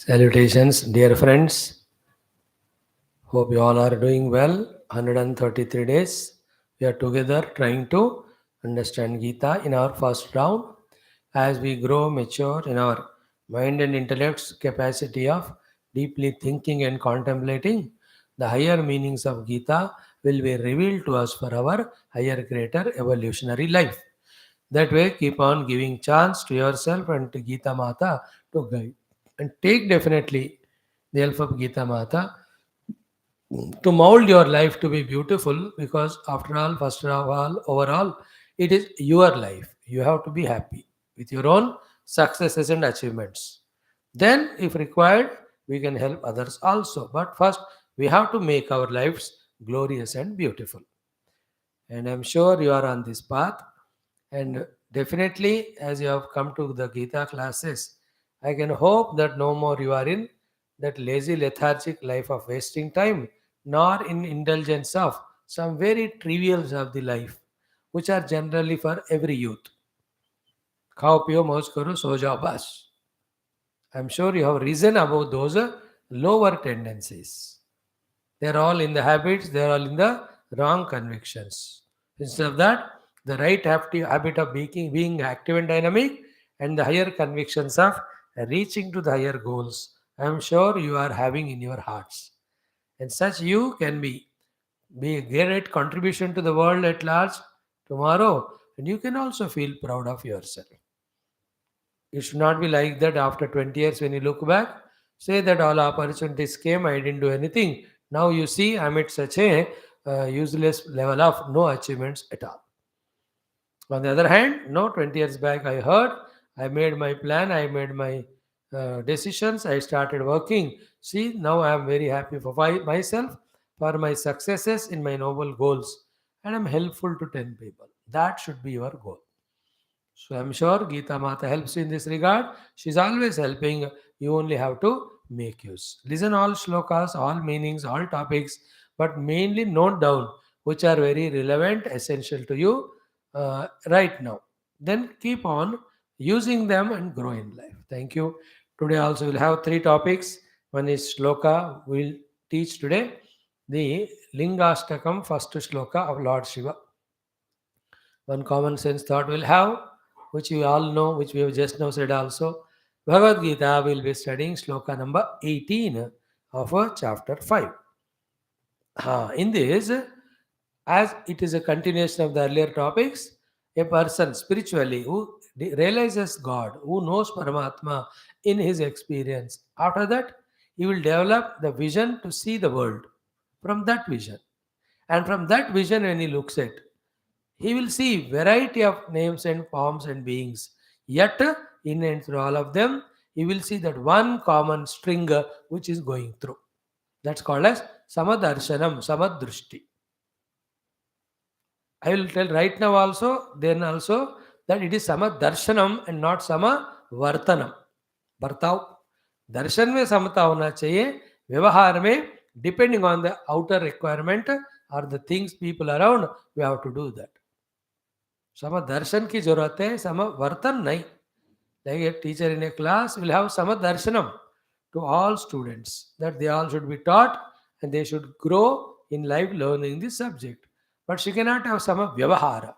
Salutations, dear friends. Hope you all are doing well. 133 days. We are together trying to understand Geetha in our first round. As we grow mature in our mind and intellect's capacity of deeply thinking and contemplating, the higher meanings of Geetha will be revealed to us for our higher, greater evolutionary life. That way, keep on giving chance to yourself and to Geetha Mata to guide. And take definitely the help of Geetha Mata to mold your life to be beautiful, because after all, first of all, overall, it is your life. You have to be happy with your own successes and achievements. Then, if required, we can help others also. But first, we have to make our lives glorious and beautiful. And I'm sure you are on this path. And definitely, as you have come to the Gita classes, I can hope that no more you are in that lazy, lethargic life of wasting time, nor in indulgence of some very trivials of the life, which are generally for every youth. Khao piyo mauj karo so jao bas. I'm sure you have reason about those lower tendencies. They're all in the habits, they're all in the wrong convictions. Instead of that, the right habit of being active and dynamic, and the higher convictions of reaching to the higher goals, I'm sure you are having in your hearts. And such you can be a great contribution to the world at large tomorrow, and you can also feel proud of yourself. It should not be like that after 20 years when you look back, say that all opportunities came, I didn't do anything. Now you see I'm at such a useless level of no achievements at all. On the other hand, no, 20 years back I heard, I made my plan, I made my decisions, I started working. See, now I am very happy for myself, for my successes in my noble goals, and I'm helpful to 10 people. That should be your goal. So I'm sure Geeta Mata helps you in this regard. She's always helping. You only have to make use. Listen all shlokas, all meanings, all topics, but mainly note down which are very relevant, essential to you right now. Then keep on using them and grow in life. Thank you. Today also we'll have three topics. One is shloka. We'll teach today the Lingashtakam, first shloka of Lord Shiva. One common sense thought we'll have, which you all know, which we have just now said also. Bhagavad Gita will be studying shloka number 18 of chapter 5. In this, as it is a continuation of the earlier topics, a person spiritually who realizes God, who knows Paramatma in his experience, after that, he will develop the vision to see the world from that vision. And from that vision, when he looks at, he will see variety of names and forms and beings. Yet, in and through all of them, he will see that one common string which is going through. That's called as Samadarshanam, Samadrishti. I will tell right now also, then also, that it is Samadarshanam and not Samavartanam. बर्ताव दर्शन में समता होना चाहिए, व्यवहार में depending on the outer requirement और the things people around we have to do that. Some दर्शन की जरूरत है, सम वर्तन नहीं. Like a teacher in a class will have some darshanam to all students, that they all should be taught and they should grow in life learning this subject. But she cannot have sama vyavahara.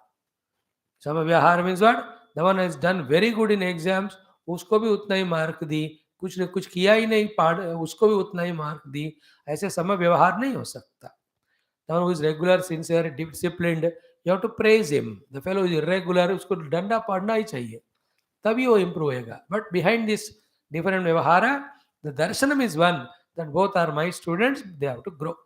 Sama vyavahara means what? The one has done very good in exams, उसको भी उतना ही mark the, कुछ ने कुछ किया ही नहीं, पाठ उसको भी उतना ही मार्क दी. ऐसे समय व्यवहार नहीं हो सकता. The one who is regular, sincere, disciplined, you have to praise him. The fellow is irregular, उसको डंडा पड़ना ही चाहिए, तभी वो इम्प्रूव होएगा. बट बिहाइंड दिस डिफरेंट व्यवहार, द दर्शनम is one, that both are my students, they have to grow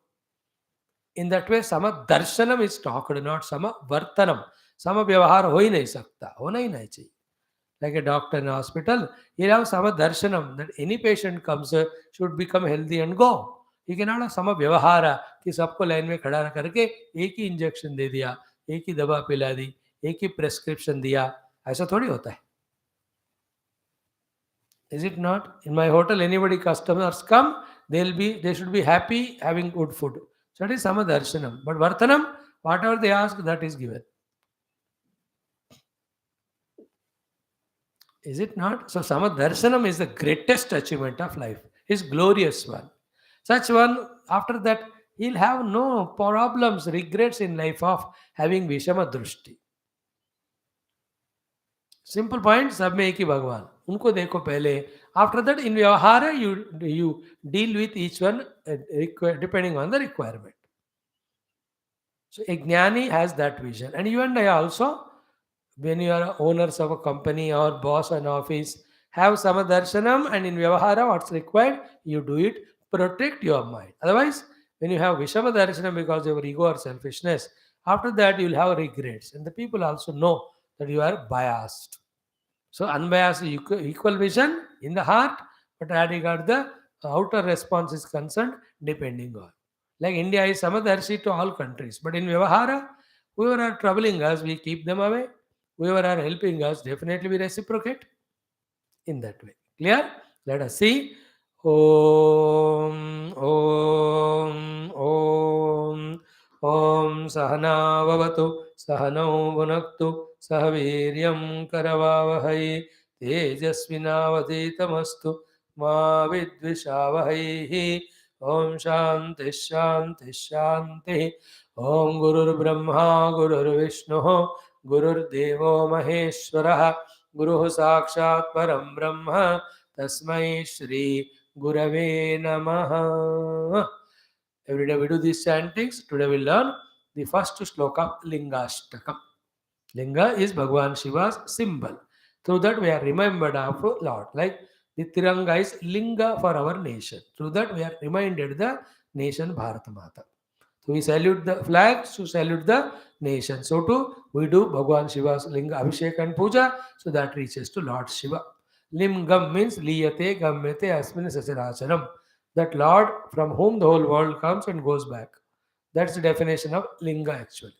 in that way. Some दर्शनम इज टॉक्ड, नॉट सम वर्तनम. सम व्यवहार हो ही नहीं सकता, होना ही नहीं चाहिए. Like a doctor in a hospital, he have sama darshanam that any patient comes should become healthy and go. He cannot have sama vyavahara कि सबको लाइन में खड़ा करके एक ही इंजेक्शन दे दिया, एक ही दवा पिला दी, एक ही प्रेस्क्रिप्शन दिया. ऐसा थोड़ी होता है. Is it not? In my hotel, anybody customers come, they should be happy having good food. So that is sama darshanam. But vartanam, whatever they ask, that is given. Is it not? So Samadarshanam is the greatest achievement of life. His glorious one. Such one, after that, he'll have no problems, regrets in life of having Vishama Drishti. Simple point सब में एक ही भगवान उनको देखो पहले after that in व्यवहार you deal with each one depending on the requirement so a jnani has that vision and you and I also when you are owners of a company or boss an office have sama darshanam and in vyavahara what's required you do it protect your mind otherwise when you have vishama darshanam because of your ego or selfishness after that you will have regrets and the people also know that you are biased. So unbiased equal vision in the heart, but as regard the outer response is concerned, depending on. Like India is Samadarshi to all countries, but in Vyavahara, whoever are troubling us, we keep them away. Whoever are helping us, definitely we reciprocate in that way. Clear? Let us see. Om Om Om Om Sahana Vavatu Sahano Bhunaktu Sahaviryam Karavavahai Tejasvinavaditamastu Ma Vidvishavahai Om Shanti Shanti Shanti Om Gurur Brahma Gurur Vishnu Gurur Devo Maheshwara Guru Sakshat Param Brahma Tasmai Shri Gurave Namaha. Every day we do these chantings. Today we learn the first shloka of Lingashtakam. Linga is Bhagavan Shiva's symbol. Through that we are remembered of Lord. Like the Tiranga is Linga for our nation. Through that we are reminded the nation Bharat Mata. So we salute the flags to salute the nation. So too we do Bhagavan Shiva's Linga Abhishek and Puja, so that reaches to Lord Shiva. Lingam means liyate gammete asmin sasiracharam. That Lord from whom the whole world comes and goes back. That's the definition of Linga actually.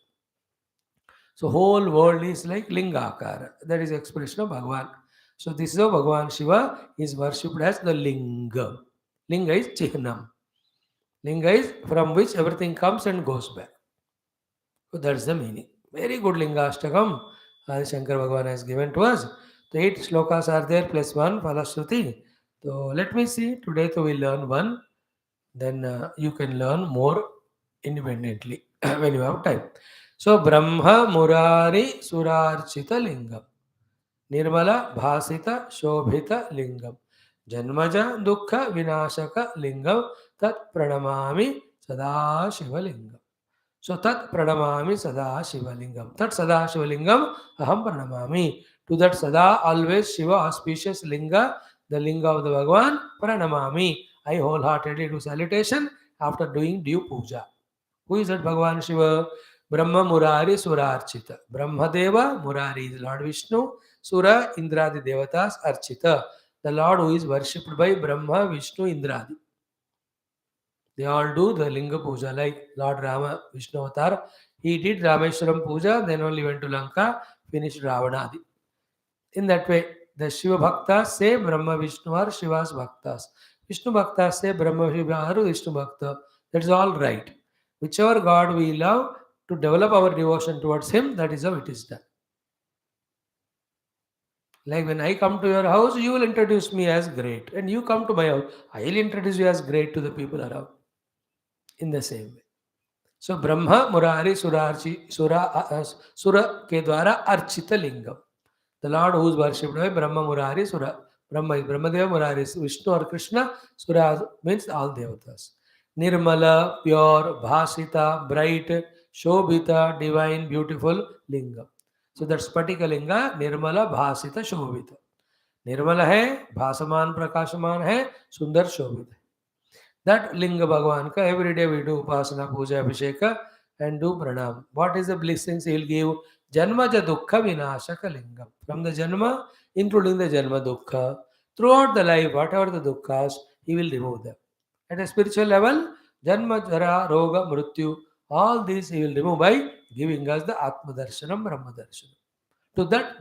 So whole world is like Lingakara. That is expression of Bhagavan. So this is how Bhagavan Shiva is worshipped as the Linga. Linga is Chihnam. Linga is from which everything comes and goes back. So that's the meaning. Very good Lingashtakam. Adi Shankar Bhagavan has given to us. The 8 shlokas are there plus 1 Falashruti. So let me see. Today we will learn one. Then you can learn more independently when you have time. So Brahma Murari Surarchita Lingam. Nirmala Bhasita Shobhita Lingam. Janmaja Dukha Vinashaka Lingam. Tat Pranamami Sada Shiva Lingam. So Tat Pranamami Sada Shivalingam. Tat Sada Shivalingam Aham Pranamami. To that Sada always Shiva auspicious Linga, the Linga of the Bhagavan, Pranamami. I wholeheartedly do salutation after doing due puja. Who is that Bhagavan Shiva? Brahma Murari Surarchita. Brahma Deva Murari is Lord Vishnu. Sura Indradi Devatas Archita. The Lord who is worshipped by Brahma, Vishnu, Indradi. They all do the Linga Puja like Lord Rama, Vishnu Avatar. He did Rameshwaram Puja, then only went to Lanka, finished Ravanadi. In that way, the Shiva Bhaktas say Brahma Vishnu are Shiva's Bhaktas. Vishnu Bhaktas say Brahma Shiva are Vishnu Bhakta. That's all right. Whichever God we love, to develop our devotion towards Him, that is how it is done. Like when I come to your house, you will introduce me as great. And you come to my house, I will introduce you as great to the people around. In the same way. So Brahma Murari Sura ke dwara Archita Lingam. The Lord who is worshipped by Brahma Murari Sura. Brahma is Brahmadeva, Murari is Vishnu or Krishna. Sura means all devatas. Nirmala, pure, Bhasita, bright, Shobhita, divine, beautiful Lingam. So that's Spatika Linga, Nirmala, Bhasita, Shobhita. निर्मल है भासमान प्रकाशमान है सुंदर शोभित है that linga bhagavan ka every day we do upasana puja abhisheka and do pranam. What is the blessings he will give? Janmaja dukkha vinashaka lingam. From the janma, including the janma dukkha, throughout the life, whatever the dukkhas, he will remove them. At a spiritual level, janma jara roga mrityu, all these he will remove by giving us the atma darshanam brahma darshanam. To that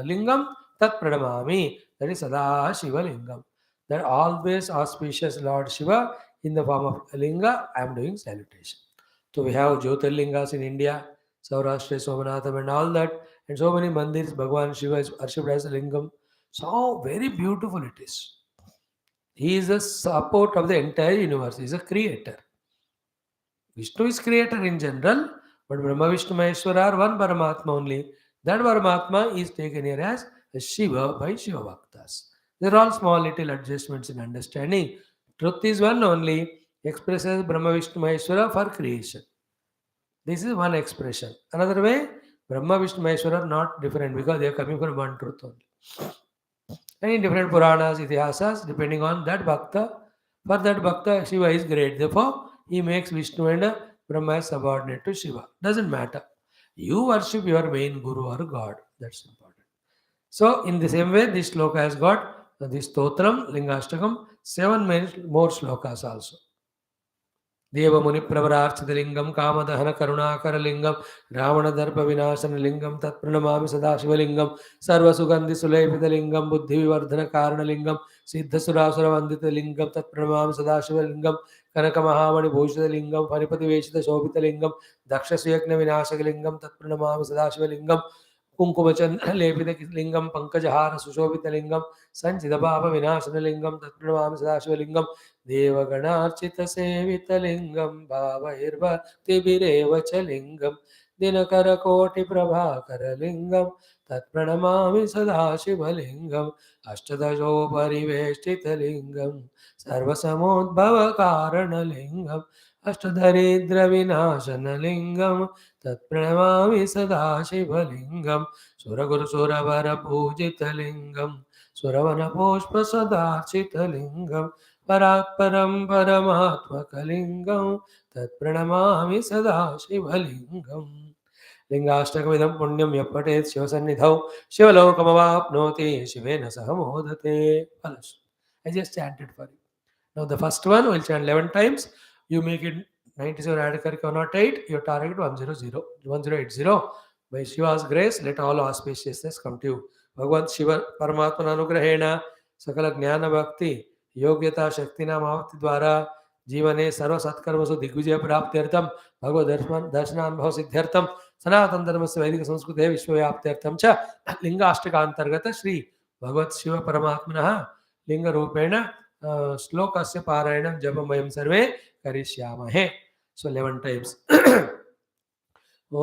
lingam tat pranamami, that is sada shiva lingam. That always auspicious Lord Shiva in the form of a linga, I am doing salutation. So we have Jyotirlingas in India, Saurashtra, Somanatham and all that, and so many mandirs, Bhagavan Shiva is worshipped as a lingam. So very beautiful it is. He is the support of the entire universe. He is a creator. Vishnu is creator in general, but Brahma, Vishnu, Maheshwara are one Paramatma only. That Paramatma is taken here as Shiva by Shiva Bhaktas. There are all small little adjustments in understanding. Truth is one only, expresses Brahma, Vishnu, Maheshwara for creation. This is one expression. Another way, Brahma, Vishnu, Maheshwara are not different because they are coming from one truth only. And in different Puranas, Itihasas, depending on that Bhakta, for that Bhakta, Shiva is great. Therefore, he makes Vishnu and Brahma as subordinate to Shiva. Doesn't matter. You worship your main Guru or God. That's important. So, in the same way, this sloka has got this Stotram, Lingashtakam, 7 more slokas also. देवमुनिप्रवरार्चितलिङ्गं कामदहनकरुणाकरलिङ्गं रावणदर्पविनाशनलिङ्गं तत्प्रणमामि सदाशिवलिङ्गं सर्वसुगन्धिसुलेपितलिङ्गं बुद्धिविवर्धनकारणलिङ्गं सिद्धसुरासुरवन्दितलिङ्गं तत्प्रणमामि सदाशिवलिङ्गं कनकमहामणिभूषितलिङ्गं फणिपतिवेशितशोभितलिङ्गं दक्षसुयज्ञविनाशकलिङ्गं तत्प्रणमामि सदाशिवलिङ्गं कुङ्कुमचन्द्रलेपितलिङ्गं पङ्कजहारसुशोभितलिङ्गं सञ्चितपापविनाशनलिङ्गं तत्प्रणमामि सदाशिवलिङ्गं देवगणार्चितसेवितलिङ्गं भावैर्भक्तिभिरेव च लिङ्गं दिनकरकोटिप्रभाकरलिङ्गं तत्प्रणमामि सदाशिवलिङ्गम् अष्टदशोपरिवेष्टितलिङ्गं सर्वसमोद्भवकारणलिङ्गम् अष्टदरिद्रविनाशनलिङ्गं तत्प्रणमामि सदाशिवलिङ्गं सुरगुरुसुरवरपूजितलिङ्गं सुरवनपुष्पसदार्चितलिङ्गं परात्परं परमात्मकलिङ्गं तत्प्रणमामि सदाशिवलिङ्गम् लिंगाष्टकमिदं पुण्यं यः पठेत् शिवसन्निधौ शिवलोकमवाप्नोति शिवेन सह मोदते. I just chanted for you. Now the first one we'll chant 11 times. You make it 97 add karke 108. Your target 1080. By Shiva's grace, let all auspiciousness come to you. Bhagavad Shiva Paramatmana Anugrahena Sakala Jnana Bhakti Yogyata Shakti Namavati Dwara जीवने सर्व सत्कर्मसु दिग्विजय प्राप्त्यर्थम भगवद दर्शनानुभव सिद्ध्यर्थम सनातन धर्म से वैदिक संस्कृते विश्वव्याप्त्यर्थम च लिंगाष्टकांतर्गत श्री भगवत शिव परमात्मनः लिंग रूपेण श्लोकस्य पारायणं जपं वयं सर्वे करिष्यामहे. So 11 times. ॐ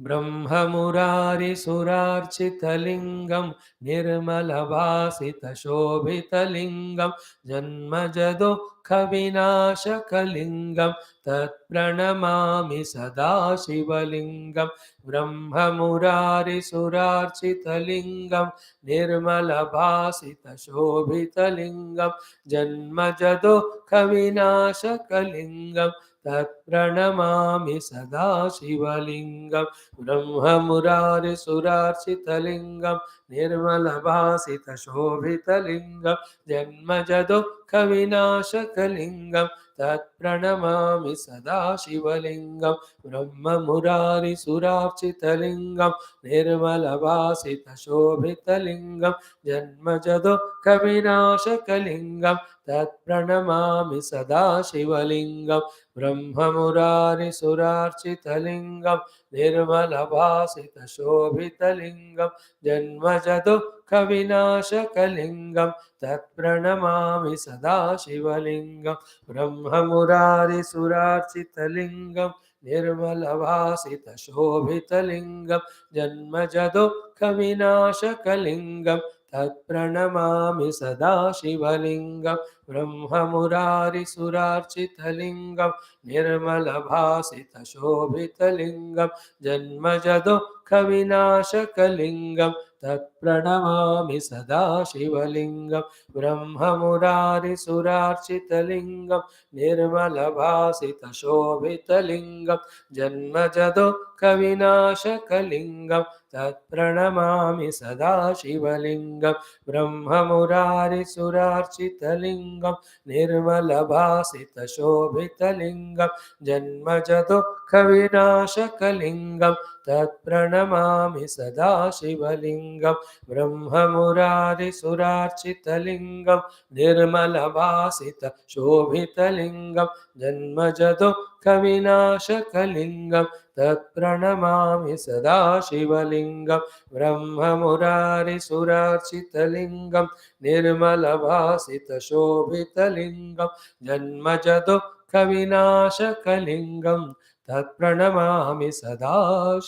ब्रह्ममुरारिसुरार्चितलिङ्गं निर्मलभासितशोभितलिङ्गं जन्मजदुःखविनाशकलिङ्गं तत्प्रणमामि सदाशिवलिङ्गं ब्रह्ममुरारिसुरार्चितलिङ्गं निर्मलभासितशोभितलिङ्गं जन्मजदुःखविनाशकलिङ्गं तत्प्रणमामि सदाशिवलिङ्गं ब्रह्ममुरारिसुरार्चितलिङ्गं निर्मलभासितशोभितलिङ्गं जन्मजदुःखविनाशकलिङ्गं तत्प्रणमामि सदाशिवलिङ्गं ब्रह्ममुरारिसुरार्चितलिङ्गं निर्मलभासितशोभितलिङ्गं जन्मजदुःखविनाशकलिङ्गं तत्प्रणमामि सदाशिवलिङ्गं ब्रह्ममुरारिसुरार्चितलिङ्गं निर्मलभासितशोभितलिङ्गं जन्मजदुःखविनाशकलिङ्गं तत्प्रणमामि सदाशिवलिङ्गं ब्रह्ममुरारिसुरार्चितलिङ्गं निर्मलभासितशोभितलिङ्गं जन्मजदुःखविनाशकलिङ्गं तत्प्रणमामि सदाशिवलिङ्गं ब्रह्ममुरारिसुरार्चितलिङ्गं निर्मलभासितशोभितलिङ्गं जन्मजदुःखविनाशकलिङ्गं तत्प्रणमामि सदाशिवलिङ्गं ब्रह्ममुरारिसुरार्चितलिङ्गं निर्मलभासितशोभितलिङ्गं जन्मजदुःखविनाशकलिङ्गं तत्प्रणमामि सदाशिवलिङ्गं ब्रह्ममुरारिसुरार्चितलिङ्गं निर्मलभासितशोभितलिङ्गं जन्मजदुःखविनाशकलिङ्गं तत्प्रणमामि सदा शिवलिङ्गं ब्रह्ममुरारिसुरार्चितलिङ्गं निर्मलभासितशोभितलिङ्गं जन्मजदुःखविनाशकलिङ्गं तत्प्रणमामि सदा शिवलिङ्गं ब्रह्ममुरारिसुरार्चितलिङ्गं निर्मलभासितशोभितलिङ्गं जन्मजदुःखविनाशकलिङ्गं तत्प्रणमामि सदा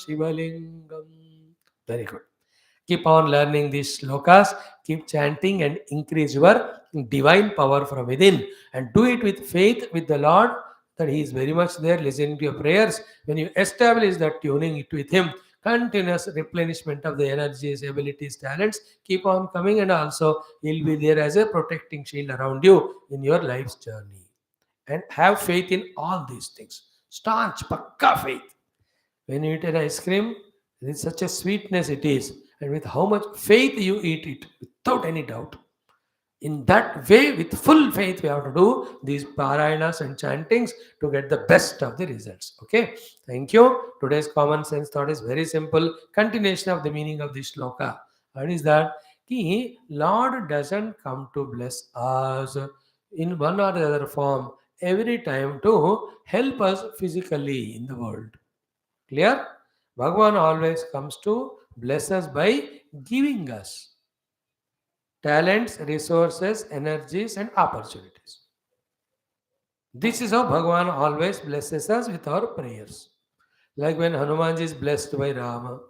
शिवलिङ्गम्. Very good. Keep on learning these shlokas, keep chanting and increase your divine power from within, and do it with faith with the Lord that He is very much there listening to your prayers. When you establish that tuning it with Him, continuous replenishment of the energies, abilities, talents keep on coming, and also He'll be there as a protecting shield around you in your life's journey. And have faith in all these things. Staunch, pakka faith. When you eat an ice cream, it is such a sweetness it is, and with how much faith you eat it, without any doubt. In that way, with full faith, we have to do these parayanas and chantings to get the best of the results. Okay, thank you. Today's common sense thought is very simple. Continuation of the meaning of this shloka. What is that? Ki Lord doesn't come to bless us in one or the other form every time to help us physically in the world. Clear? Bhagavan always comes to bless us by giving us talents, resources, energies, and opportunities. This is how Bhagavan always blesses us with our prayers. Like when Hanumanji is blessed by Rama,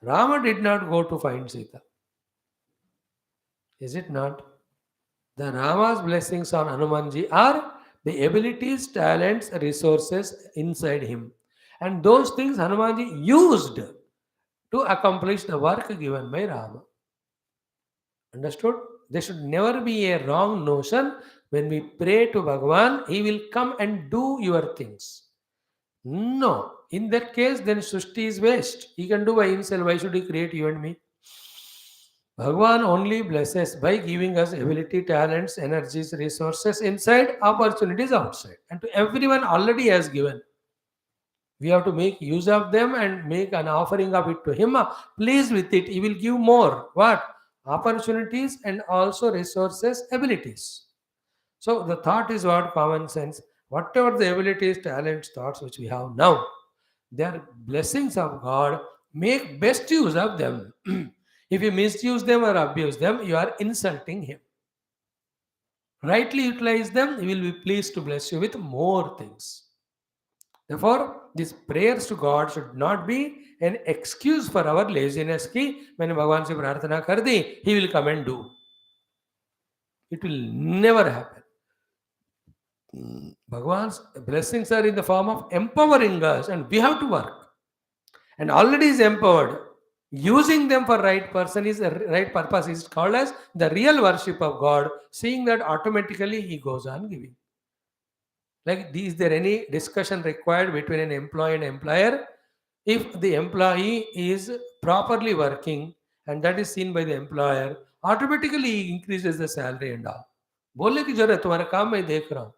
Rama did not go to find Sita. Is it not? The Rama's blessings on Hanumanji are the abilities, talents, resources inside him. And those things Hanumanji used to accomplish the work given by Rama. Understood? There should never be a wrong notion when we pray to Bhagavan, he will come and do your things. No. In that case, then Srishti is waste. He can do by himself. Why should he create you and me? Bhagavan only blesses by giving us ability, talents, energies, resources inside, opportunities outside. And to everyone already has given. We have to make use of them and make an offering of it to Him. Pleased with it, He will give more. What? Opportunities and also resources, abilities. So the thought is what? Common sense. Whatever the abilities, talents, thoughts which we have now, they are blessings of God. Make best use of them. If you misuse them or abuse them, you are insulting Him. Rightly utilize them, He will be pleased to bless you with more things. Therefore, these prayers to God should not be an excuse for our laziness. Ki, when Bhagavan se prarthana kar di, He will come and do. It will never happen. Bhagavan's blessings are in the form of empowering us, and we have to work. And already is empowered. Using them for right person is the right purpose is called as the real worship of God. Seeing that automatically He goes on giving. Like, is there any discussion required between an employee and employer? If the employee is properly working and that is seen by the employer, automatically he increases the salary and all. बोलने की जरूरत है, तुम्हारा काम मैं देख रहा हूँ.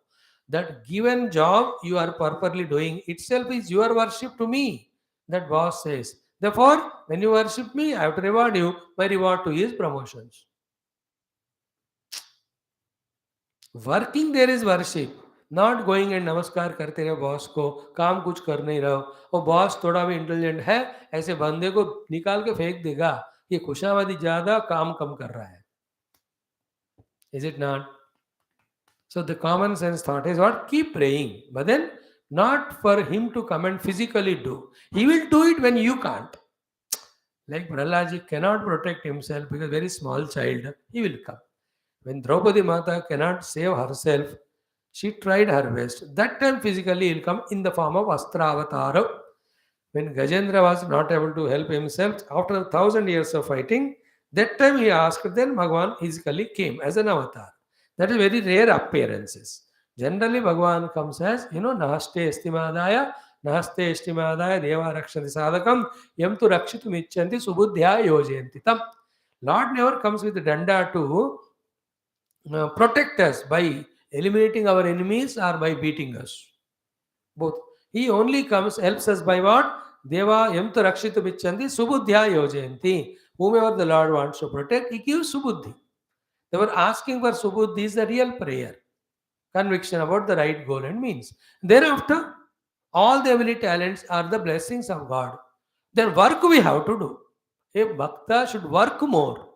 That given job you are properly doing itself is your worship to me. That boss says. Therefore, when you worship me, I have to reward you. My reward to you is promotions. Working there is worship. Not going and नमस्कार करते रहो boss को, काम कुछ कर नहीं रहो, वो बॉस थोड़ा भी इंटेलिजेंट है, ऐसे बंदे को निकाल के फेंक देगा, ये खुशामदी ज्यादा काम कम कर रहा है. Is it not? So the common sense thought is what? Keep praying, but then not for him to come and physically do. He will do it when you can't. Like Prahlad cannot protect himself because very small child, he will come. When Draupadi Mata cannot save herself, she tried her best. That time physically he will come in the form of Astra Avatar. When Gajendra was not able to help himself after 1,000 years of fighting, that time he asked, then Bhagavan physically came as an avatar. That is very rare appearances. Generally Bhagavan comes as, Nahaste Estimadaya, Nahaste Estimadaya, Deva Rakshati Sadakam, Yam tu Rakshitu Michanti, Subudhya Yojayanti Tam. Lord never comes with the danda to protect us by eliminating our enemies or by beating us. Both. He only helps us by what? Deva yam tu rakshitu bichanti subuddhya yojayanti. Whomever the Lord wants to protect, He gives subuddhi. They were asking for subuddhi is the real prayer, conviction about the right goal and means. Thereafter, all the heavenly talents are the blessings of God. Then work we have to do. A bhakta should work more.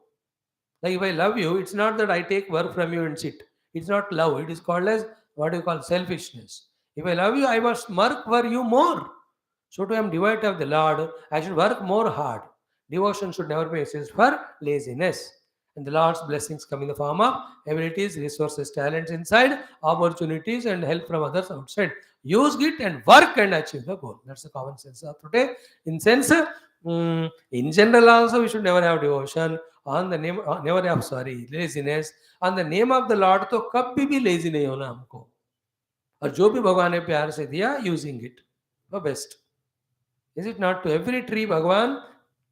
Like if I love you, it's not that I take work from you and sit. It's not love. It is called as what you call selfishness. If I love you, I must work for you more. So to am devoted of the Lord, I should work more hard. Devotion should never be exchanged for laziness. And the Lord's blessings come in the form of abilities, resources, talents inside, opportunities, and help from others outside. Use it and work and achieve the goal. That's the common sense of today. In sense, in general also we should never have devotion on the name, never have laziness on the name of the Lord. तो कभी भी lazy नहीं होना हमको, और जो भी भगवान ने प्यार से दिया using it for best. Is it not? To every tree Bhagavan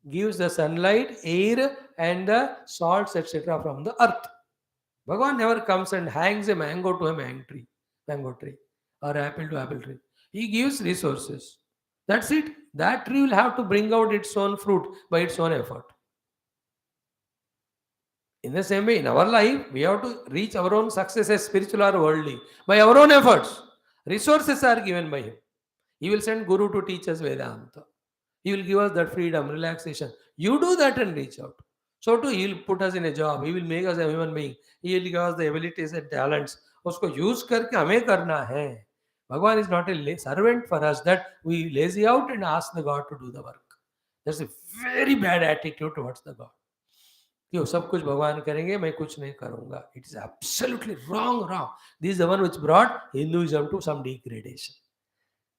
gives the sunlight, air, and the salts, etc. from the earth. Bhagavan never comes and hangs a mango to a mango tree, or apple to apple tree. He gives resources. That's it. That tree will have to bring out its own fruit by its own effort. In the same way, in our life, we have to reach our own successes, spiritual or worldly, by our own efforts. Resources are given by Him. He will send Guru to teach us Vedanta. He will give us that freedom, relaxation. You do that and reach out. So too, He will put us in a job. He will make us a human being. He will give us the abilities and talents. उसको use करके हमें करना है. Bhagavan is not a servant for us that we lazy out and ask the God to do the work. That's a very bad attitude towards the God. कि वो सब कुछ भगवान करेंगे, मैं कुछ नहीं करूंगा. It is absolutely wrong. This is the one which brought Hinduism to some degradation.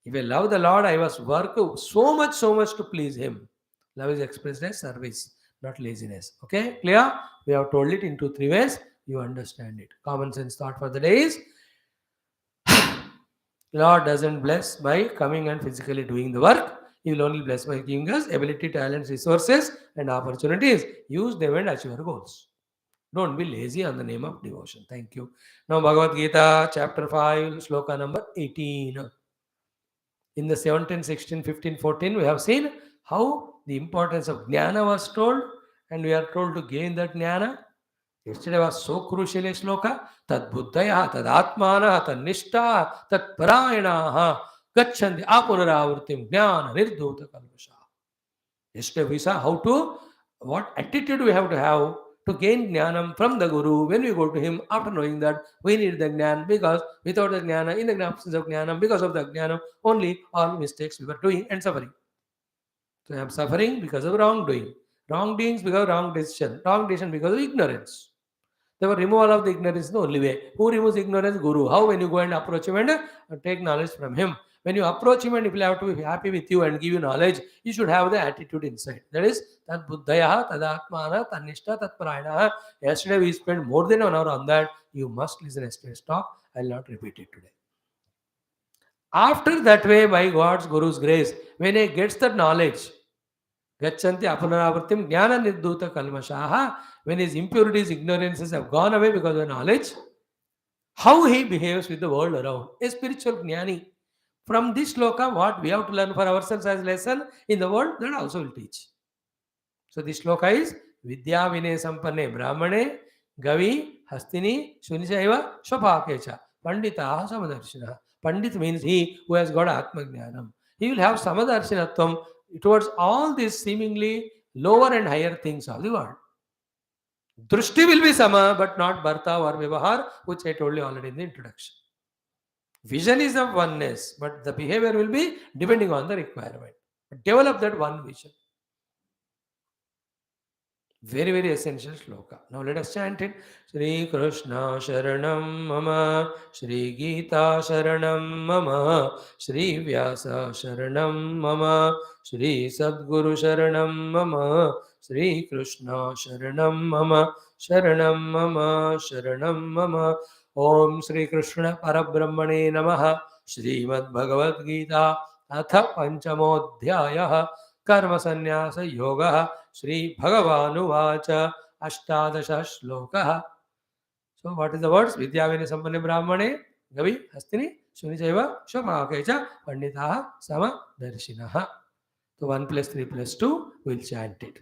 If I love the Lord, I must work so much to please Him. Love is expressed as service, not laziness. Okay, clear? We have told it in 2-3 ways. You understand it. Common sense thought for the day is Lord doesn't bless by coming and physically doing the work. He will only bless by giving us ability, talents, resources, and opportunities. Use them and achieve your goals. Don't be lazy on the name of devotion. Thank you. Now, Bhagavad Gita, chapter 5, shloka number 18. In the 17, 16, 15, 14, we have seen how the importance of jnana was told, and we are told to gain that jnana. Yesterday was so crucial a shloka. Tad buddhaya, tad atmana, tad nishta, tad parayana, gacchandi apunaravrtim jnana nirdhuta kalmasha. Yesterday we saw how to, what attitude we have to gain jnanam from the Guru when we go to him after knowing that we need the jnana, because without the jnana, in the absence of jnana, because of the jnana, only all mistakes we were doing and suffering. So I am suffering because of wrongdoing. Wrongdoings because of wrong decision because of ignorance. The removal of the ignorance is the only way. Who removes ignorance? Guru. How? When you go and approach him and take knowledge from him. When you approach him and if he have to be happy with you and give you knowledge, you should have the attitude inside. That is, Tad Buddhaya, Tad Atmana, Tad Nishta, Tad Parayana. Yesterday we spent more than 1 hour on that. You must listen yesterday's talk. I will not repeat it today. After that way, by God's Guru's grace, when he gets that knowledge, Gachanti apunaravartim jnana nirdhuta kalmashaha. When his impurities, ignorances have gone away because of knowledge, how he behaves with the world around. A spiritual jnani. From this shloka, what we have to learn for ourselves as lesson in the world, that also will teach. So this shloka is Vidya Vinay Sampanne Brahmane Gavi Hastini Shunisaiva Shopakecha Pandita Samadarshina. Pandit means he who has got Atma Jnanam. He will have Samadarshinattvam towards all these seemingly lower and higher things of the world. Drishti will be sama, but not Bharta or Vivahar, which I told you already in the introduction. Vision is of oneness, but the behavior will be depending on the requirement. Develop that one vision. Very, very essential shloka. Now let us chant it. Shri Krishna Sharanam Mama, Shri Geetha Sharanam Mama, Shri Vyasa Sharanam Mama, Shri Sadguru Sharanam Mama, Shri Krishna Sharanam Mama, Sharanam Mama, Sharanam Mama. Om Shri Krishna Parabrahmane Namaha, Shrimad Bhagavad Gita, Atha Panchamodhyayah, Karma Sannyasa Yoga. Shri Bhagavanuvacha Ashtadasha Shloka. So what is the words? Vidyavini Sampanne Brahmane Gavi Hastini Shunisaiva Shomakecha Panditaha Sama Darshinaha. So 1 plus 3 plus 2, we'll chant it.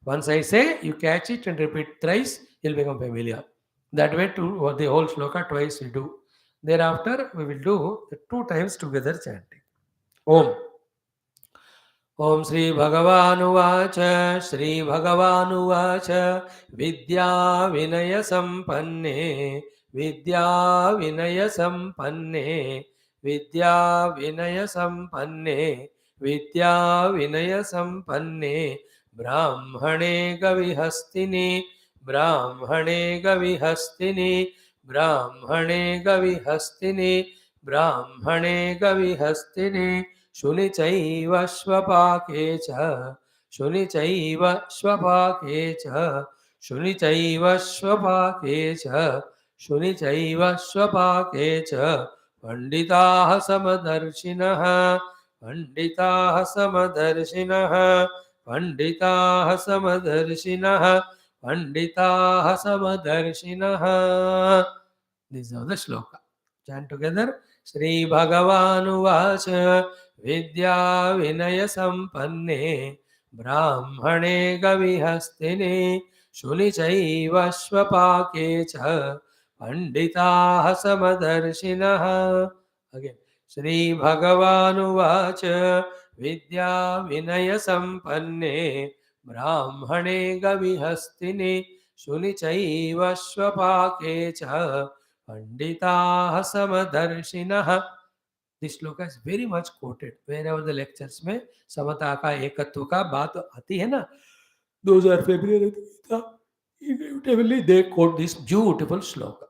Once I say, you catch it and repeat thrice, you'll become familiar. That way, the whole shloka twice we do. Thereafter, we will do the 2 times together chanting. Om. Om Shri Bhagavanuvacha Shri Bhagavanuvacha Vidya Vinaya Sampanne Vidya Vinaya Sampanne Vidya Vinaya Sampanne Vidya Vinaya Sampanne Brahmane Gavihastini Brahmane Gavihastini Brahmane Gavihastini Brahmane Gavihastini शुनिचैव स्वपाके च शुनिचैव स्वपाके च शुनिचैव स्वपाके च शुनिचैव स्वपाके च पंडिताः समदर्शिनः पंडिताः समदर्शिनः पंडिताः समदर्शिनः पंडिताः समदर्शिनः. This is the shloka. Chant together. Shri Bhagavanuvacha Vidya Vinaya Sampanne Brahmane Gavihastine Shunichaiva Swapake Cha Panditaha Samadarshinaha. Again. Shri Bhagavanuvacha Vidya Vinaya Sampanne Brahmane Gavihastine Shunichaiva Swapake Cha Panditaha Samadarshinaha. This shloka is very much quoted wherever the lectures में समता का एकत्व का बात आती है ना, those are familiar with Gita. Inevitably they quote this beautiful shloka.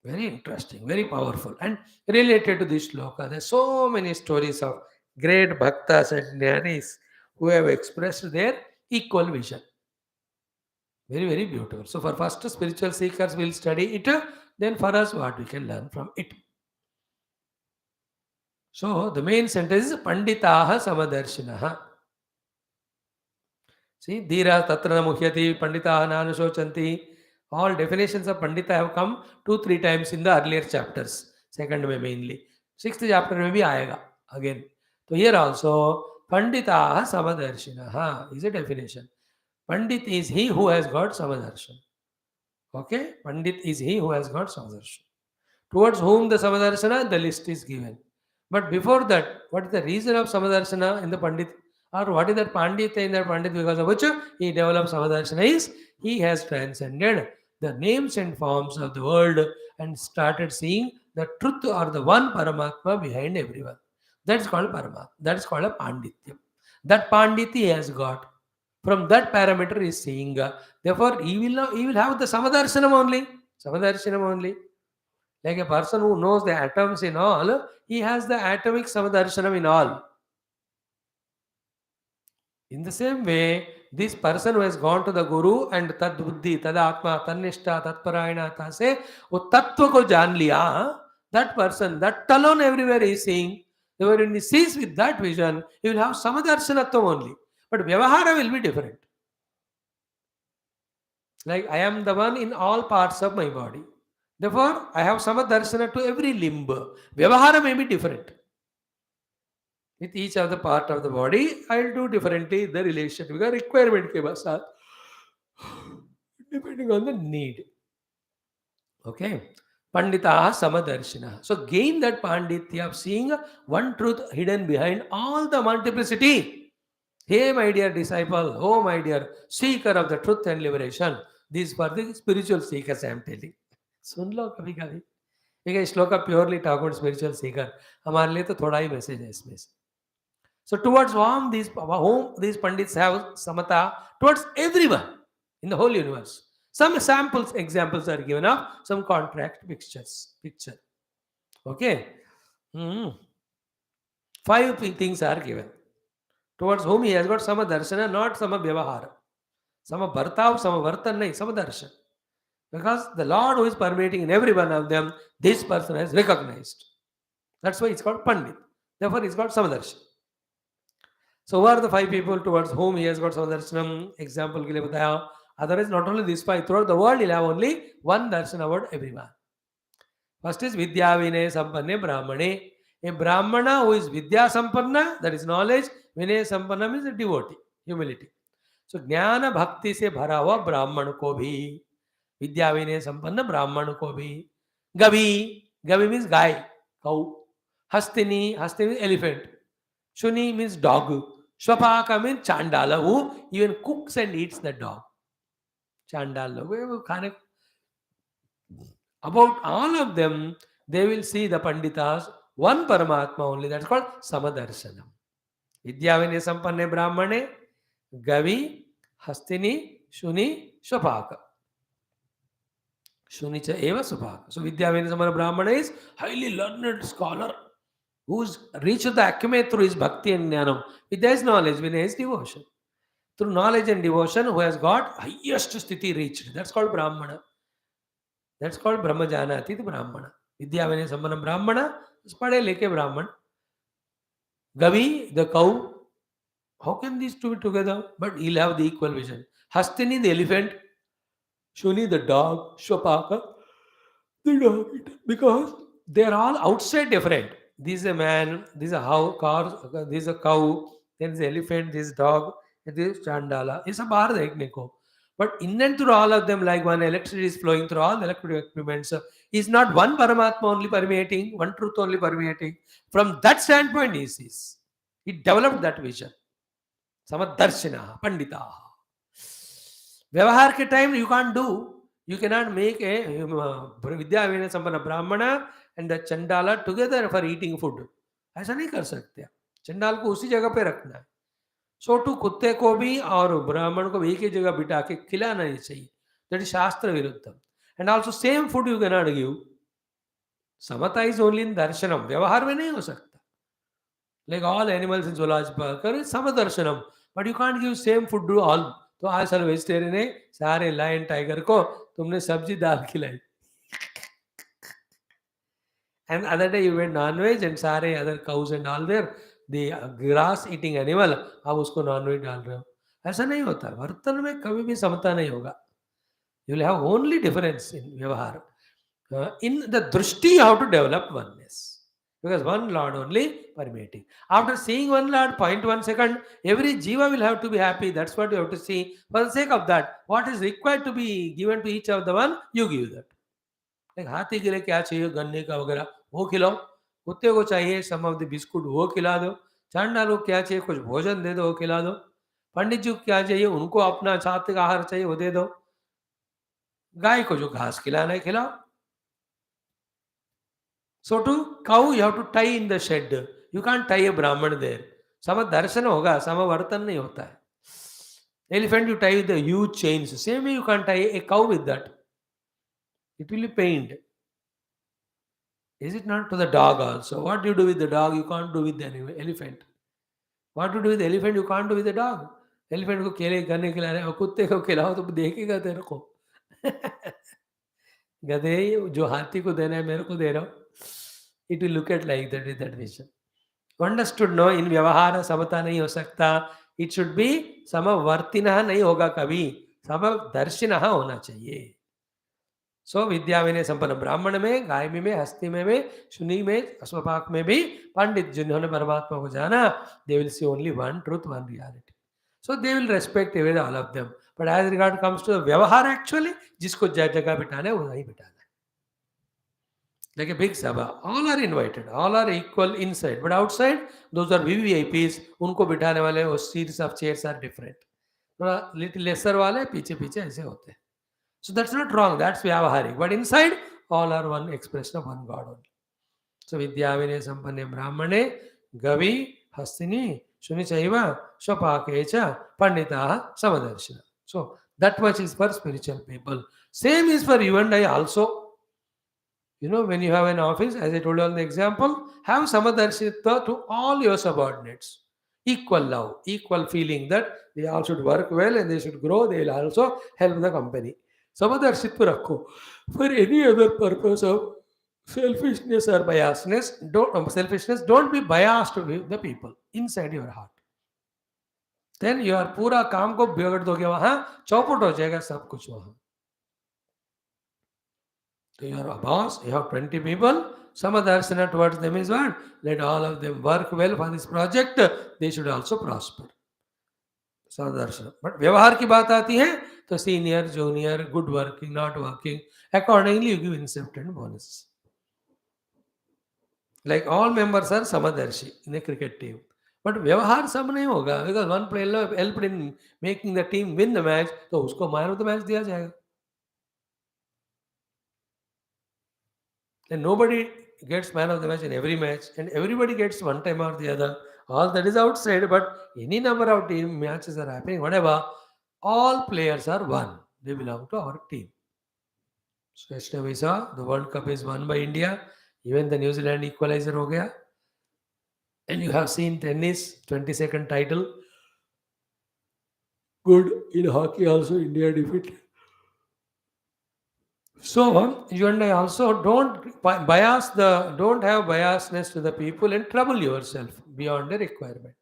Very interesting, very powerful, and related to this shloka, there are so many stories of great bhaktas and jnanis who have expressed their equal vision. Very, very beautiful. So for first spiritual seekers, we'll study it. Then for us, what we can learn from it. So the main sentence is Panditaha Samadarshinaha. See, Dhira Tatra Muhyati, Panditaha Nanusochanti. All definitions of Pandita have come 2-3 times in the earlier chapters. Second may mainly. 6th chapter may be Ayega again. So here also, Panditaha Samadarshinaha is a definition. Pandit is he who has got Samadarshan. Okay? Pandit is he who has got Samadarshan. Towards whom the Samadarshana, the list is given. But before that, what is the reason of Samadarshana in the Pandit? Or what is that Pandita in that Pandit because of which he developed Samadarshana is he has transcended the names and forms of the world and started seeing the truth or the one Paramatma behind everyone. That's called Paramatma. That's called a Panditya. That Panditi he has got. From that parameter he is seeing. Therefore, he will have the Samadarsanam only. Samadarsanam only. Like a person who knows the atoms in all, he has the atomic Samadarshanam in all. In the same way, this person who has gone to the Guru and Tad Buddhi, Tad Atma, Tad Nishtha, Tad Parayana, Tad se, wo Tattva ko jaan liya, that person, that alone everywhere he is seeing. Therefore, when he sees with that vision, he will have Samadarshanatvam only. But Vyavahara will be different. Like I am the one in all parts of my body. Therefore, I have Samadarshana to every limb. Vyavahara may be different. With each of the part of the body, I will do differently the relation because requirement ke basat, depending on the need. Okay. Panditaha Samadarshina. So gain that Panditya of seeing one truth hidden behind all the multiplicity. Hey, my dear disciple, oh, my dear seeker of the truth and liberation. These for the spiritual seekers I am telling. सुन लो कभी कभी देखिए shloka purely talk about spiritual Sikar हमारे लिए तो थोड़ा ही message है इसमें से. So towards whom these pandits have samata towards everyone in the whole universe. Some examples are given of some contract picture. Okay. 5 things are given. Towards whom he has got sama darshana, not sama vyavahara. Sama bhartav, sama vartan, nahi, sama darshan. Because the Lord who is permeating in every one of them, this person has recognized. That's why it's called Pandit. Therefore, it's called Samadarshan. So, who are the 5 people towards whom he has got Samadarshanam? Example ke liye bataya. Otherwise, not only these 5, throughout the world, he'll have only one darshan about everyone. First is Vidya Vinaya Sampanne Brahmane. A Brahmana who is Vidya Sampanna, that is knowledge, Vinaya Sampanna is a devotee, humility. So ज्ञान भक्ति से भरा हुआ ब्राह्मण को भी, विद्या विनय संपन्न ब्राह्मण को भी, गवी, गवी मीन्स गाय, काउ, हस्तिनी, हस्तिनी means elephant, shuni means dog, swapaka means chandala who even cooks and eats the dog. Chandala, वो खाने, about all of them they will see the Panditas one Paramatma only, that's called Samadarsanam. Vidya vinaya sampanne brahmane gavi hastini shuni swapaka. Shuni cha eva swapaka. So Vidya vinaya sampanna brahmana is highly learned scholar who's reached the acumen through his bhakti and jnanam. Vidya is knowledge, vinaya is devotion. Through knowledge and devotion who has got highest sthiti reached, that's called brahmana. That's called Brahmajanati, the Brahmana. Vidya Vinaya Sampanna Brahmana is Pade Leke Brahman. Gavi, the cow. How can these two be together? But he'll have the equal vision. Hastini, the elephant. Shuni, the dog. Shwapaka, the dog. Because they are all outside different. This is a man, this is a car, this is a cow, then this is elephant, this is dog, and this is Chandala. It's a bar dekhne ko. But in and through all of them, like one electricity is flowing through all the electrical equipments, is not one Paramatma only permeating, one truth only permeating. From that standpoint, he sees. He developed that vision. Samaddarshana, Pandita. Vyavahar ke time you can't do. You cannot make a Vidya Vinaya Sampanna Brahmana and the Chandala together for eating food. ऐसा नहीं कर सकते. चंडाल को उसी जगह पे रखना है. छोटू कुत्ते को भी और ब्राह्मण को भी एक ही जगह बिठा के खिलाना नहीं चाहिए. That is शास्त्र विरुद्ध. And also same food you cannot give. Samatha is only in darshanam. व्यवहार में नहीं हो सकता. Like all animals in zoology park, it's samadarshanam. But you can't give same food to all. तो आज साल वेजिटेरियन है, सारे लायन टाइगर को तुमने सब्जी दाल खिलाई. And other day you went non-veg and सारे other cows and all there, the grass eating animal, आप उसको non-veg डाल रहे हो. ऐसा नहीं होता. वर्तन में कभी भी समता नहीं होगा. You will have only difference in vyavahar. In the drishti you have to develop oneness. Because one Lord only permeating. After seeing one Lord, 0.1 second, every jiva will have to be happy. That's what you have to see. For the sake of that, what is required to be given to each of the one, you give that. Like हाथी के लिए क्या चाहिए, गन्ने का वगैरह वो खिलाओ. कुत्ते को चाहिए some of the बिस्कुट वो खिला दो. चांडाल को क्या चाहिए, कुछ भोजन दे दो, वो खिला दो. पंडित जी को क्या चाहिए, उनको अपना सात्विक आहार चाहिए, वो दे दो. गाय को जो घास खिलाना है खिलाओ. So to cow you have to tie in the shed. You can't tie a Brahman there. Samadarshana होगा, समावर्तन नहीं होता है. Elephant you tie with the huge chains. Same way you can't tie a cow with that. It will be pained. Is it not? To the dog also? What do you do with the dog? You can't do with the elephant. What do you do with the elephant? You can't do with the dog. Elephant को केले गन्ने खिलाने और कुत्ते को खिलाओ तो देखेगा तेरे को. गधे जो हाथी को देना है मेरे को दे रहा हो. It will look at like that with that vision. Understood? No, in vyavahara samata नहीं हो सकता. It should be समावर्तिनः नहीं होगा कभी. समदर्शिनः होना चाहिए. So विद्या विनय संपन्न ब्राह्मण में, गाय में, हस्ती में, शुनि में, अश्वपाक में भी पंडित जिन्होंने परमात्मा को जाना, they will see only one truth, one reality. So they will respect even all of them. But as regard comes to the vyavahar actually, जिसको जगह बिठाना है वो नहीं बिठाना है. Like a big sabha, all are invited, all are equal inside, but outside those are VVIPs. उनको बिठाने वाले वो seats of chairs are different. थोड़ा little lesser वाले पीछे पीछे ऐसे होते हैं. So that's not wrong. That's vyavaharik. But inside, all are one expression of one God only. So vidya vinaya sampanne brahmane gavi hastini shuni chaiva swapakecha panditaha samadarshina. So that much is for spiritual people. Same is for you and I also. You know, when you have an office, as I told you on the example, have samadarshita to all your subordinates. Equal love, equal feeling that they all should work well and they should grow. They will also help the company. Samadarshitva rakho. For any other purpose of selfishness or biasness, don't be biased with the people inside your heart. Then your पूरा काम को बिगड़ दोगे, वहां चौपट हो जाएगा सब कुछ वहां. So you are a boss, you have 20 people, Samadarshana towards them is what? Let all of them work well for this project. They should also prosper. Samadarshana. But व्यवहार की बात आती है तो senior, junior, good working, not working. Accordingly, you give incentive and bonus. Like all members are Samadarshi in a cricket team. But व्यवहार सब नहीं होगा because one player helped in making the team win the match, तो उसको man of the match दिया जाएगा. And nobody gets man of the match in every match, and everybody gets one time or the other. All that is outside, but any number of team matches are happening, whatever, all players are one. They belong to our team. So yesterday we saw the World Cup is won by India. Even the New Zealand equalizer ho gaya. And you have seen tennis, 22nd title. Good in hockey also, India defeated. So you and I also don't have biasness to the people and trouble yourself beyond the requirement.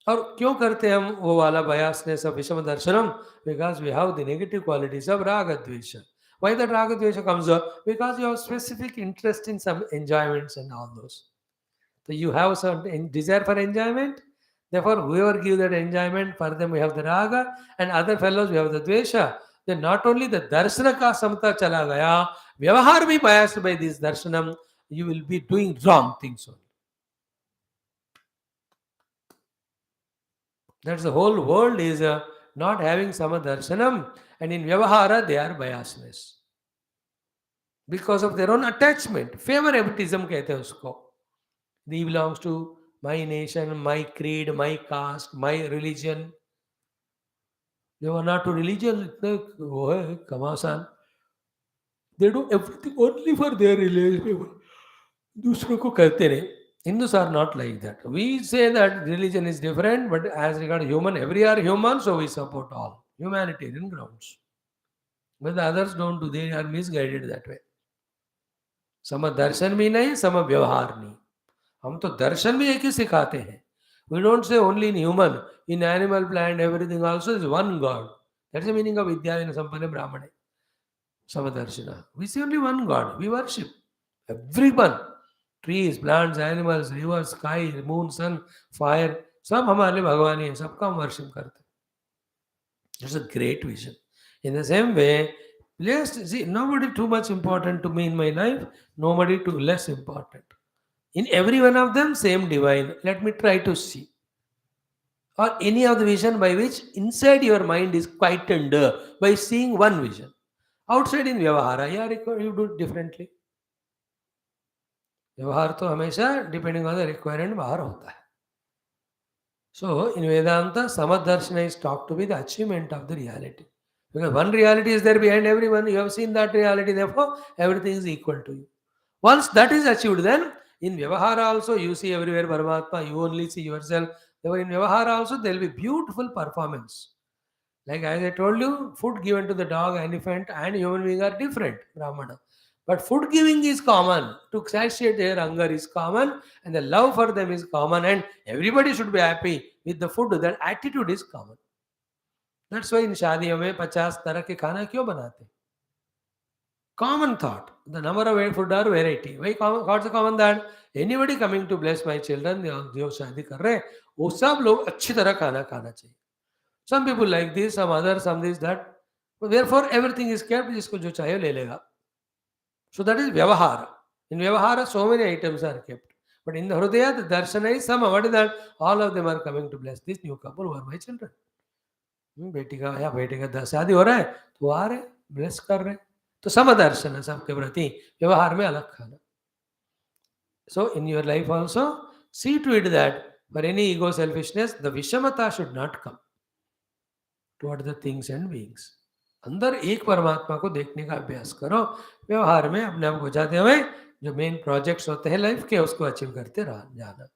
और क्यों करते हैं हम वो वाला biasness of विषम दर्शनम? Because we have the negative qualities of raga dvesha. Why that raga dvesha comes up? Because you have specific interest in some enjoyments and all those. So you have some desire for enjoyment. Therefore, whoever gives that enjoyment, for them we have the raga, and other fellows we have the dvesha. Then not only the darshana ka samta chala gaya, vyavahar bhi biased by this darshanam, you will be doing wrong things only. That's the whole world is not having samadarshanam, and in vyavahara they are biasness. Because of their own attachment. Favoritism कहते हैं उसको. He belongs to my nation, my creed, my caste, my religion. They were not to religion. Kamasan. They do everything only for their religion. दूसरों को करते नहीं. Hindus are not like that. We say that religion is different, but as regard human, every are human, so we support all. Humanitarian grounds. But the others don't do. They are misguided that way. सम दर्शन भी नहीं, सम व्यवहार नहीं. हम तो दर्शन भी एक ही सिखाते हैं. We don't say only in human, in animal, plant, everything also is one God. That's the meaning of Vidyayana Sampane Brahmane. Samadarshana. We say only one God. We worship everyone. Trees, plants, animals, rivers, sky, moon, sun, fire. सब हमारे भगवान ही हैं. सबका हम worship करते हैं. That's a great vision. In the same way, see, nobody too much important to me in my life, nobody too less important. In every one of them, same divine. Let me try to see. Or any of the vision by which inside your mind is quietened by seeing one vision. Outside in Vyavahara, you do it differently. व्यवहार तो हमेशा depending on the requirement बाहर होता है. So in Vedanta, Samadarshana is talked to be the achievement of the reality. Because one reality is there behind everyone. You have seen that reality, therefore everything is equal to you. Once that is achieved, then in Vyavahara also you see everywhere Paramatma, you only see yourself. Therefore in Vyavahara also there will be beautiful performance. Like as I told you, food given to the dog, elephant and human being are different, Brahmana. But food giving is common. To satiate their hunger is common, and the love for them is common, and everybody should be happy with the food. That attitude is common. That's why in शादियों में 50 तरह के खाना क्यों बनाते? Common thought. The number of food are variety. Why common? What's the common that anybody coming to bless my children, जो शादी कर रहे हैं, वो सब लोग अच्छी तरह खाना खाना चाहिए. Some people like this, some other, some this, that. Therefore, everything is kept. जिसको जो चाहिए ले लेगा. So that is Vyavahara. In Vyavahara, so many items are kept. But in the Hridaya, the Darshana is some. What is that? All of them are coming to bless this new couple who are my children. बेटी का शादी हो रहा है तो आ रहे bless कर रहे. तो समदर्शन सबके प्रति व्यवहार में अलग खाना. So in your life also, see to it that for any ego selfishness, the Vishamata should not come toward the things and beings. अंदर एक परमात्मा को देखने का अभ्यास करो. व्यवहार में अपने आप को जाते हुए जो मेन प्रोजेक्ट्स होते हैं लाइफ के उसको अचीव करते जाना.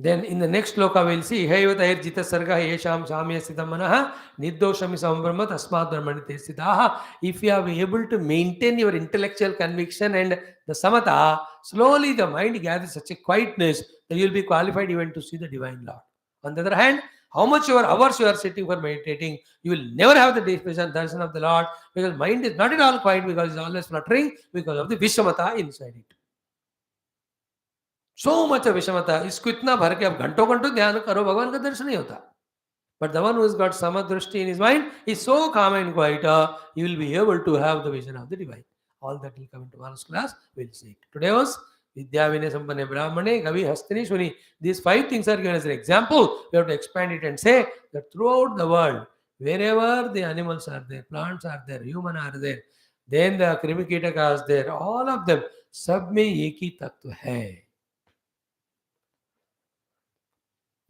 Then in the next shloka we'll see Hayvatahir Jita Sarga Yesham Samya Sitamanaha Niddoshami Sambrahma Tasmat Brahmanite Siddhaha. If you are able to maintain your intellectual conviction and the samatha, slowly the mind gathers such a quietness that you will be qualified even to see the divine Lord. On the other hand, How much your hours you are sitting for meditating, you will never have the definition, darshan of the Lord, because mind is not at all quiet, because it's always fluttering because of the Vishamata inside it. So much of Vishamata. इसको इतना भर के अब घंटों घंटों ध्यान करो, भगवान का दर्शन नहीं होता. But the one who has got Samadrishti in his mind is so calm and quiet, he will be able to have the vision of the divine. All that will come in tomorrow's class. We'll see. Today was Vidya Vinay Sampanne Brahmane Gavi Hastini Shuni. These 5 things are given as an example. We have to expand it and say that throughout the world, wherever the animals are there, plants are there, human are there, then the Krimikitaka is there, all of them, सब में एक ही तत्व है.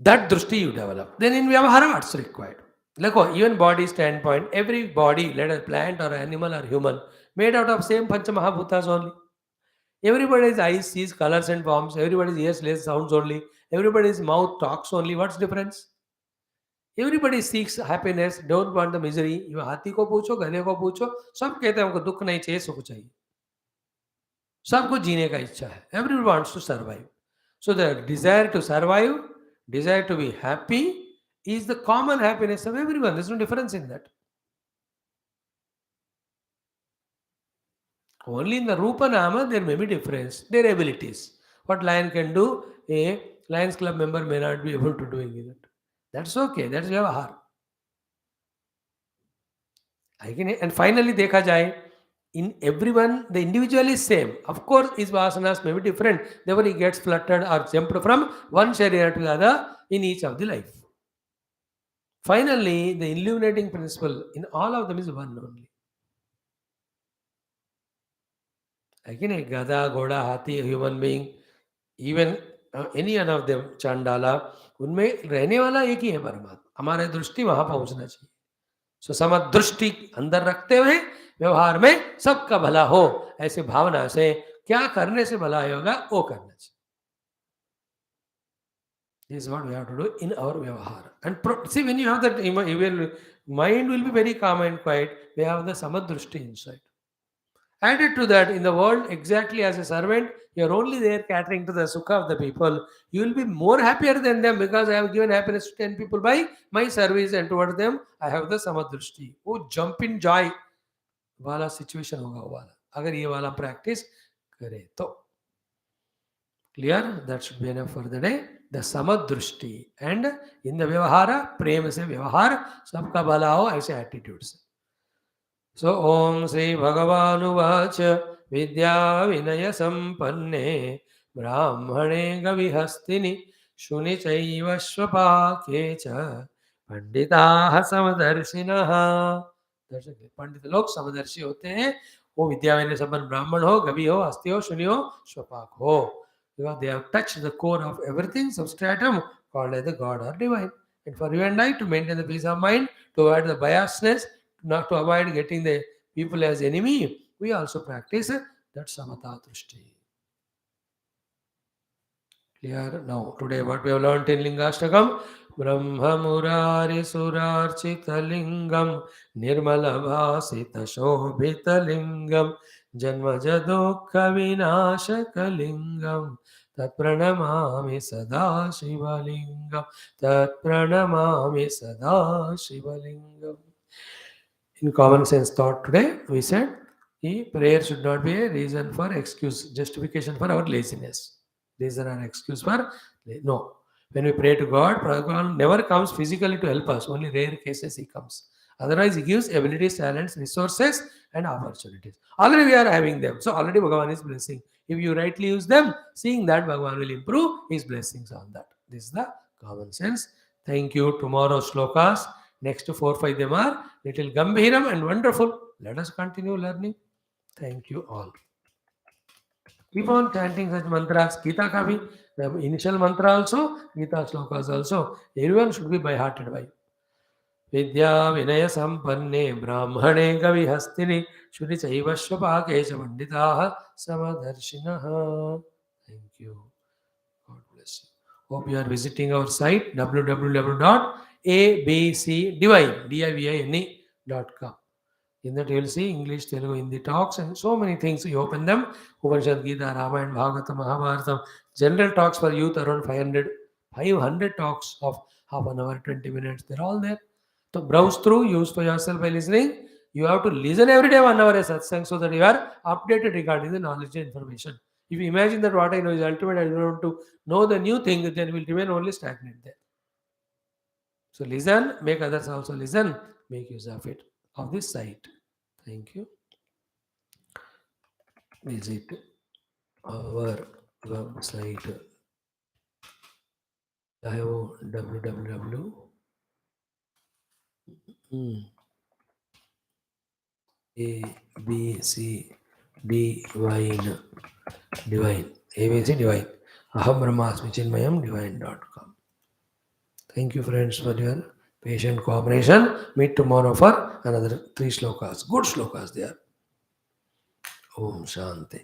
That drishti you develop. Then in Vyavahara, what's required? Like even body standpoint, every body, let a plant or animal or human, made out of same Pancha Mahabhutas only. Everybody's eyes sees colors and forms. Everybody's ears listens sounds only. Everybody's mouth talks only. What's difference? Everybody seeks happiness, don't want the misery. You हाथी को पूछो, गधे को पूछो, सब कहते हैं हमको दुख नहीं चाहिए, सुख चाहिए. सबको जीने का इच्छा है. Everyone wants to survive. So the desire to survive, desire to be happy is the common happiness of everyone. There's no difference in that. Only in the Rupa Nama there may be difference. Their abilities. What lion can do, a Lions Club member may not be able to do it. That's okay. That's Vyavahar. And finally, dekha jaye, in everyone, the individual is same. Of course, his vasanas may be different. Therefore, he gets fluttered or jumped from one sharira to the other in each of the life. Finally, the illuminating principle in all of them is one only. Again, a Gada, Goda, Hathi, a human being, even any one of them, Chandala, उनमें रहने वाला एक ही है परमात्मा. हमारे दृष्टि वहां पहुंचना चाहिए. सो समदृष्टि अंदर रखते हुए व्यवहार में सबका भला हो, ऐसे भावना से क्या करने से भला होगा वो करना चाहिए. This is what we have to do in our vyavahara. And see, when you have that, mind will be very calm and quiet. We have the samadrushti inside. Added to that, in the world, exactly as a servant, you are only there catering to the sukha of the people. You will be more happier than them because I have given happiness to 10 people by my service, and towards them, I have the samadrushti. Oh, jump in joy वाला situation होगा वो वाला. अगर ये वाला practice करे तो. Clear? That should be enough for the day. The samadrushti. And in the vyavahara, prem se vyavahar, sabka bhala ho, aise attitudes. So, Om Sri Bhagavanu Vacha Vidya Vinaya Sampanne Brahmane Gavihastini Shuni Chaiva Swapakecha Panditaha Samadarshinaha. पंडित लोग समदर्शी होते हैं. वो विद्या विनय संपन्न ब्राह्मण हो, गवि हो, हस्ती हो, शुनि हो, स्वपाक हो. Because they have touched the core of everything, substratum, called as the God or divine. And for you and I to maintain the peace of mind, to avoid the biasness, not to avoid getting the people as enemy, we also practice that Samata Drishti. Clear? Now, today what we have learnt in Lingashtakam, Brahma Murari Surarchita Lingam, Nirmala Vasita Shobhita Lingam, Janma Jadukha Vinashaka Lingam, Tat Pranamami Sada Shiva Lingam, Tat Pranamami Sada Shiva Lingam. In common sense thought today, we said prayer should not be a reason for excuse, justification for our laziness. Reason or excuse for no. When we pray to God, God never comes physically to help us. Only rare cases He comes. Otherwise, He gives abilities, talents, resources, and opportunities. Already we are having them. So already Bhagavan is blessing. If you rightly use them, seeing that Bhagavan will improve His blessings on that. This is the common sense. Thank you. Tomorrow's shlokas. Next 4-5 them are little Gambhiram and wonderful. Let us continue learning. Thank you all. Keep on chanting such mantras. Geetha ka bhi, the initial mantra also, Geetha shlokas also. Everyone should be by hearted by. Vidya Vinaya Sampanne Brahmane Gavi Hastini Shuri Chaiva Swapakesha Panditaha Samadarshinaha. Thank you. God bless you. Hope you are visiting our site www.abcdivine.com. In that you will see English, Telugu, Hindi talks and so many things. You open them. Upanishad, Gita, Ramayana, Bhagavatam, Mahabharatam. General talks for youth around 500 talks of half an hour, 20 minutes, they're all there. So browse through, use for yourself by listening. You have to listen every day 1 hour as satsang so that you are updated regarding the knowledge and information. If you imagine that what I know is ultimate, I don't want to know the new thing, then we'll remain only stagnant there. So listen, make others also listen, make use of it, of this site. Thank you. Visit our website www. A B C Divine ABC Divine Aham Brahmasmi Chinmayam Divine.com. Thank you friends for your patient cooperation. Meet tomorrow for another 3 shlokas. Good shlokas there. Om Shanti.